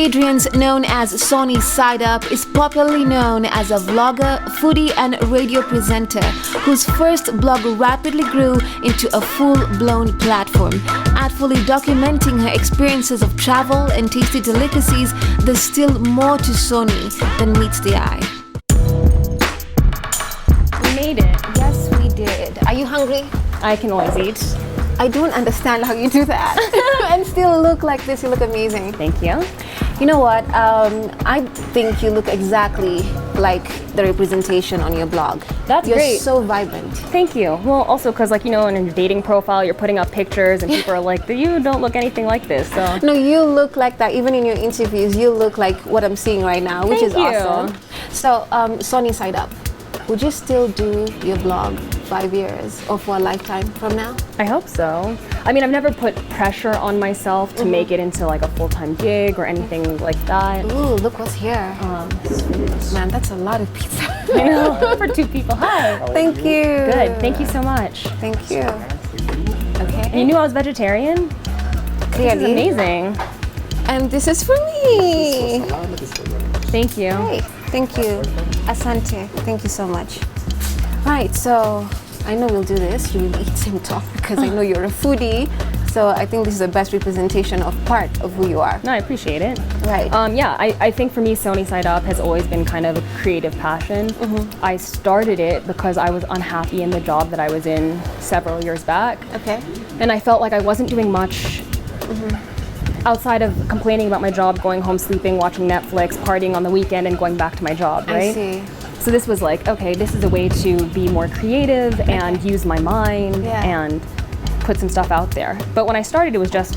Adriance, known as Soni Side Up, is popularly known as a vlogger, foodie, and radio presenter whose first blog rapidly grew into a full-blown platform. Artfully documenting her experiences of travel and tasty delicacies, there's still more to Soni than meets the eye. We made it. Yes, we did. Are you hungry? I can always eat. I don't understand how you do that and still look like this. You look amazing. Thank you. You know what? I think you look exactly like the representation on your blog. That's You're great. so vibrant. Thank you. Well, also because in your dating profile, you're putting up pictures and people are like, you don't look anything like this. So No, you look like that. Even in your interviews, you look like what I'm seeing right now, which is Thank you. awesome. So, Soni Side Up, would you still do your blog 5 years or for a lifetime from now? I hope so. I mean, I've never put pressure on myself to make it into like a full-time gig or anything like that. Ooh, look what's here. Man, that's a lot of pizza. I know, for two people. Hi. Thank you. Good. Thank you so much. Thank you. And Okay. you knew I was vegetarian? This is Clearly. amazing. And this is for me. Thank you. Hey, thank you. Asante. Thank you so much. Right, so I know we'll do this. You will eat and talk because I know you're a foodie. So I think this is the best representation of part of who you are. No, I appreciate it. Right. Yeah, I think for me, Soni Side Up has always been kind of a creative passion. I started it because I was unhappy in the job that I was in several years back. Okay. And I felt like I wasn't doing much outside of complaining about my job, going home, sleeping, watching Netflix, partying on the weekend, and going back to my job, right? I see. So this was like, okay, this is a way to be more creative and use my mind Yeah. and put some stuff out there. But when I started, it was just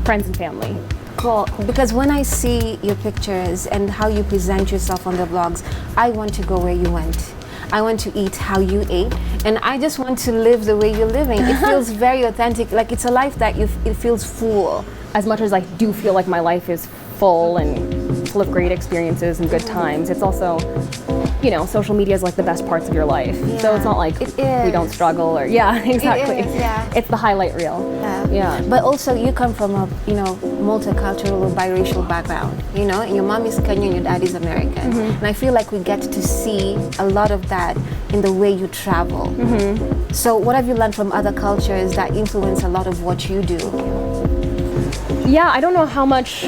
friends and family. Cool. Because when I see your pictures and how you present yourself on the blogs, I want to go where you went. I want to eat how you ate, and I just want to live the way you're living. It feels very authentic. Like it's a life that it feels full. As much as I do feel like my life is full and full of great experiences and good times, it's also, social media is like the best parts of your life. So it's not like It we don't is. struggle or, exactly. It is, yeah. It's the highlight reel. Yeah. But also you come from a, multicultural or biracial background, and your mom is Kenyan, your dad is American. And I feel like we get to see a lot of that in the way you travel. So what have you learned from other cultures that influence a lot of what you do? Yeah, I don't know how much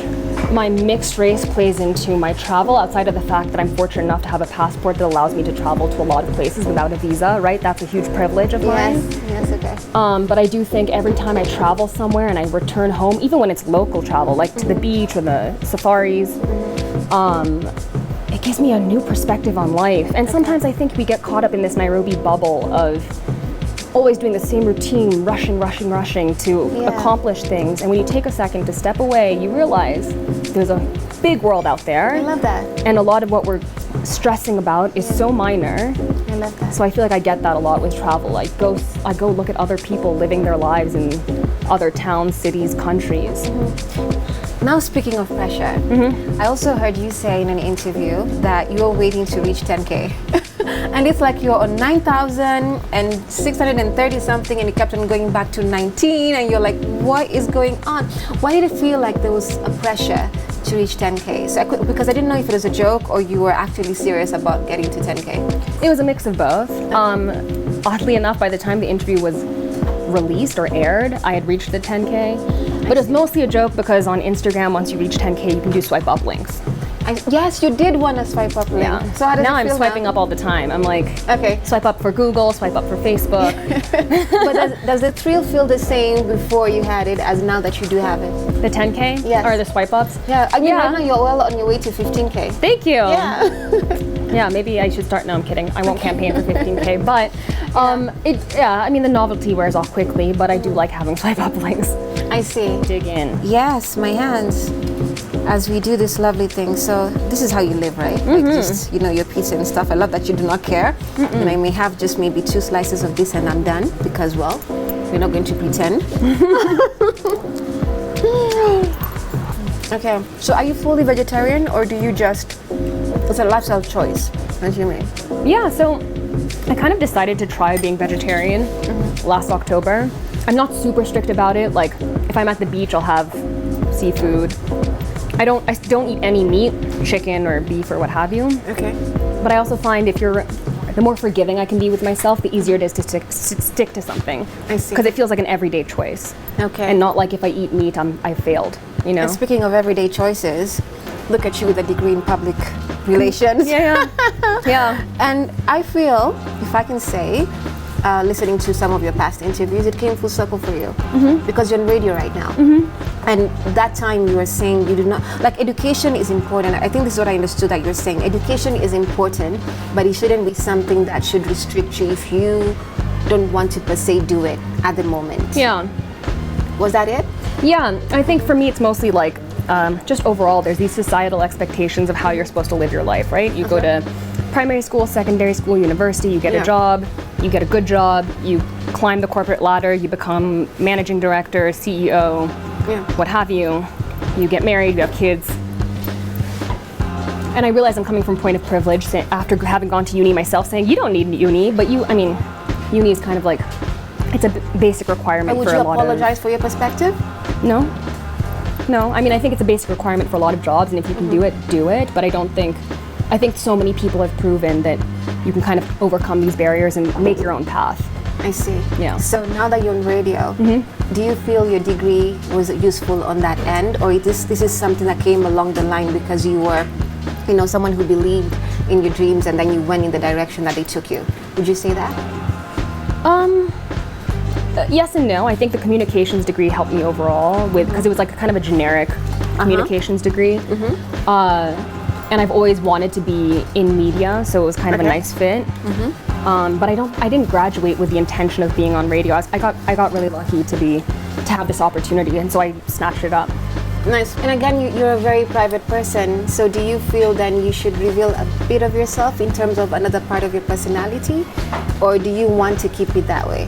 my mixed race plays into my travel outside of the fact that I'm fortunate enough to have a passport that allows me to travel to a lot of places without a visa, right? That's a huge privilege of mine. Yes, okay. But I do think every time I travel somewhere and I return home, even when it's local travel, like to the beach or the safaris, it gives me a new perspective on life. And sometimes I think we get caught up in this Nairobi bubble of always doing the same routine, rushing to accomplish things. And when you take a second to step away, you realize there's a big world out there. I love that. And a lot of what we're stressing about is so minor. I love that. So I feel like I get that a lot with travel. I go look at other people living their lives in other towns, cities, countries. Now speaking of pressure, I also heard you say in an interview that you're waiting to reach 10K. And it's like you're on 9,630 something and you kept on going back to 19 and you're like, what is going on? Why did it feel like there was a pressure to reach 10K? So because I didn't know if it was a joke or you were actually serious about getting to 10K. It was a mix of both. Oddly enough, by the time the interview was released or aired, I had reached the 10K. But it was mostly a joke because on Instagram, once you reach 10K, you can do swipe up links. Yes, you did want to swipe up link. Yeah. So how does now it I'm feel swiping up all the time. I'm like, Okay. swipe up for Google, swipe up for Facebook. But does the thrill feel the same before you had it as now that you do have it? The 10K? Yes. Or the swipe ups? Yeah, I mean, Yeah. right now you're well on your way to 15K. Thank you. Yeah. Yeah, maybe I should start. No, I'm kidding. I won't campaign for 15K. But the novelty wears off quickly, but I do like having swipe up links. I see. Dig in. Yes, my hands. As we do this lovely thing, so this is how you live, right? Like just, your pizza and stuff. I love that you do not care. And I may have just maybe 2 slices of this and I'm done because, well, we're not going to pretend. Okay, so are you fully vegetarian or do you just, it's a lifestyle choice, as you mean? Yeah, so I kind of decided to try being vegetarian last October. I'm not super strict about it. Like, if I'm at the beach, I'll have seafood. I don't eat any meat, chicken or beef or what have you. Okay. But I also find the more forgiving I can be with myself, the easier it is to stick to something. I see. Because it feels like an everyday choice. Okay. And not like if I eat meat, I failed. You know. And speaking of everyday choices, look at you with a degree in public relations. Yeah. Yeah. And I feel, if I can say, listening to some of your past interviews, it came full circle for you because you're on radio right now. And that time you were saying you do not, like, education is important. I think this is what I understood that you're saying. Education is important, but it shouldn't be something that should restrict you if you don't want to per se do it at the moment. Yeah. Was that it? Yeah. I think for me it's mostly like just overall there's these societal expectations of how you're supposed to live your life, right? You go to primary school, secondary school, university, you get a job, you get a good job, you climb the corporate ladder, you become managing director, CEO, what have you. You get married, you have kids. And I realize I'm coming from a point of privilege after having gone to uni myself, saying you don't need uni, but uni is kind of like, it's a basic requirement for a lot of... Would you apologize for your perspective? No. I mean, I think it's a basic requirement for a lot of jobs, and if you can do it, but I think so many people have proven that you can kind of overcome these barriers and make your own path. I see. Yeah. So now that you're on radio, do you feel your degree was useful on that end, or this is something that came along the line because you were, someone who believed in your dreams and then you went in the direction that they took you? Would you say that? Yes and no. I think the communications degree helped me overall because it was like kind of a generic communications degree. And I've always wanted to be in media, so it was kind of a nice fit. But I didn't graduate with the intention of being on radio. I got really lucky to have this opportunity, and so I snatched it up. Nice. And again, you're a very private person, so do you feel then you should reveal a bit of yourself in terms of another part of your personality, or do you want to keep it that way?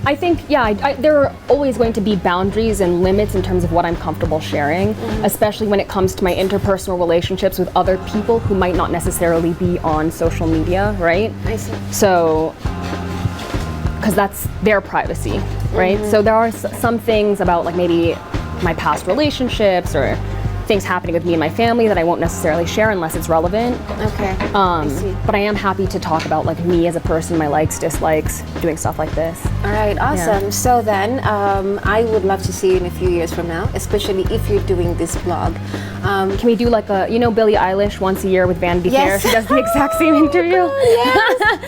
I think, there are always going to be boundaries and limits in terms of what I'm comfortable sharing, especially when it comes to my interpersonal relationships with other people who might not necessarily be on social media, right? I see. So, because that's their privacy, right? So there are some things about like maybe my past relationships or things happening with me and my family that I won't necessarily share unless it's relevant. Okay. I see. But I am happy to talk about like me as a person, my likes, dislikes, doing stuff like this. All right, awesome. Yeah. So then, I would love to see you in a few years from now, especially if you're doing this blog. Can we do like Billie Eilish once a year with Vanity Fair? She does the exact same interview. Yes.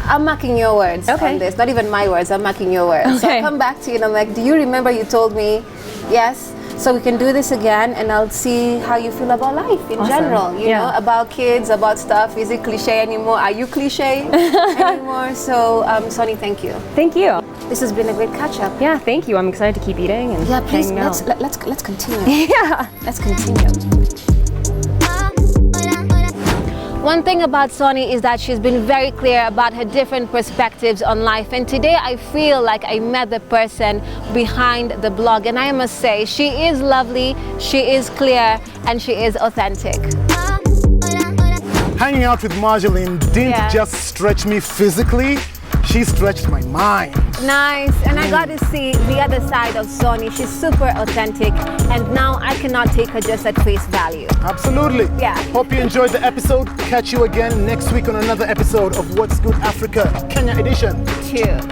I'm marking your words on this. Not even my words, I'm marking your words. Okay. So I'll come back to you and I'm like, do you remember you told me? Yes. So we can do this again and I'll see how you feel about life in general, you know, about kids, about stuff. Is it cliche anymore? Are you cliche anymore? So, Soni, thank you. Thank you. This has been a great catch up. Yeah, thank you. I'm excited to keep eating and please, hanging out. Let's continue. Yeah. Let's continue. One thing about Soni is that she's been very clear about her different perspectives on life, and today I feel like I met the person behind the blog, and I must say she is lovely, she is clear, and she is authentic. Hanging out with Marjolaine didn't just stretch me physically, she stretched my mind. Nice, and I got to see the other side of Soni. She's super authentic, and now I cannot take her just at face value. Absolutely. Yeah. Hope you enjoyed the episode. Catch you again next week on another episode of What's Good Africa, Kenya edition. Cheers.